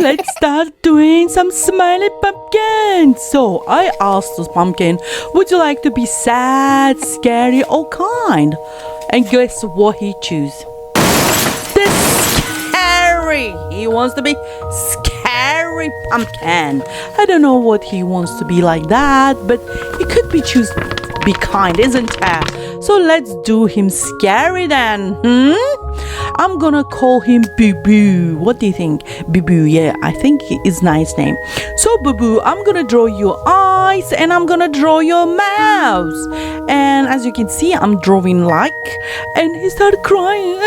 let's start doing some smiley pumpkins. So I asked this pumpkin, would you like to be sad, scary, or kind? And guess what he chose? The scary. He wants to be scary pumpkin. I don't know what he wants to be like that, but he could be choose be kind, isn't it? So let's do him scary then. I'm gonna call him Boo Boo. What do you think? Boo Boo, yeah, I think it's nice name. So Boo Boo, I'm gonna draw your eyes and I'm gonna draw your mouth. And as you can see, I'm drawing like, and he started crying.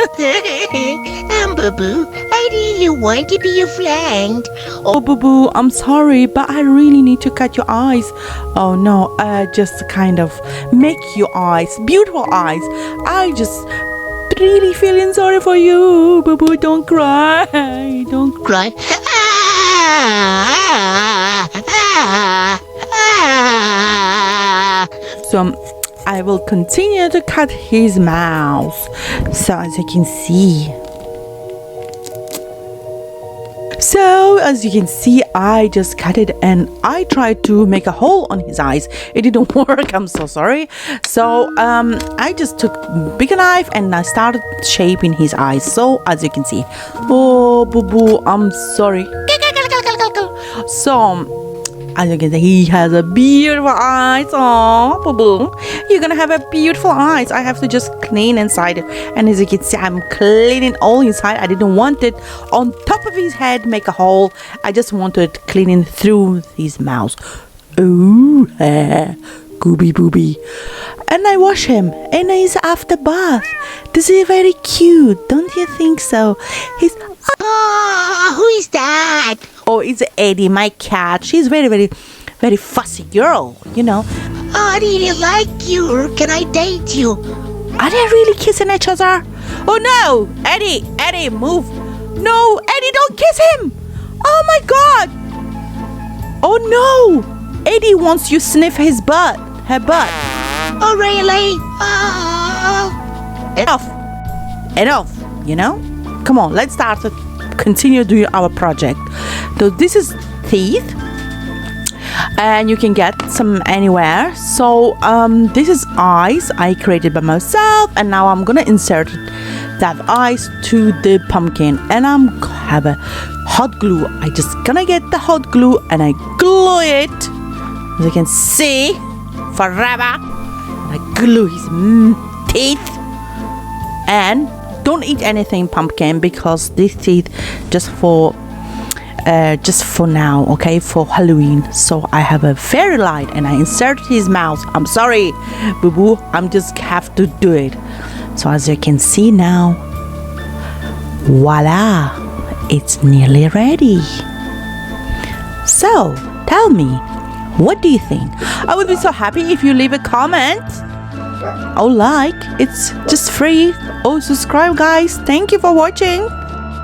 Boo Boo, I really want to be your friend. Oh Boo Boo, I'm sorry, but I really need to cut your eyes. Oh no, just kind of make your eyes, beautiful eyes. I just really feeling sorry for you, Boo Boo. Don't cry. Don't cry. So I will continue to cut his mouth. So as you can see. So as you can see, I just cut it and I tried to make a hole on his eyes. It didn't work. I'm so sorry. So I just took a bigger knife and I started shaping his eyes. So as you can see, oh Boo Boo, I'm sorry. So as you can see, he has a beautiful eyes. Oh, Boo Boo, you're gonna have a beautiful eyes. I have to just clean inside, and as you can see, I'm cleaning all inside. I didn't want it on top of his head, make a hole. I just wanted cleaning through his mouth. Oh, gooby booby. And I wash him, and he's after bath. This is very cute, don't you think so? He's Who is that? Oh, it's Eddie, my cat. She's very fussy girl, you know. Oh, I really like you. Can I date you? Are they really kissing each other? Oh no! Eddie, move! No, Eddie, don't kiss him! Oh my god! Oh no! Eddie wants you sniff her butt. Oh, really? Oh. Enough, you know? Come on, let's start to continue doing our project. So this is teeth. And you can get some anywhere. So this is eyes I created by myself, and now I'm gonna insert that eyes to the pumpkin, and I'm have a hot glue. I just gonna get the hot glue and I glue it, as you can see, forever. And I glue his teeth. And don't eat anything pumpkin, because these teeth just for now, okay, for Halloween. So I have a fairy light and I inserted his mouth. I'm sorry, Boo Boo, I'm just have to do it. So as you can see now, voila, it's nearly ready. So tell me, what do you think? I would be so happy if you leave a comment or like. It's just free. Oh, subscribe guys. Thank you for watching.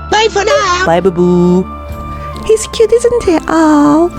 Bye for now. Bye Boo Boo. He's cute, isn't he? Oh.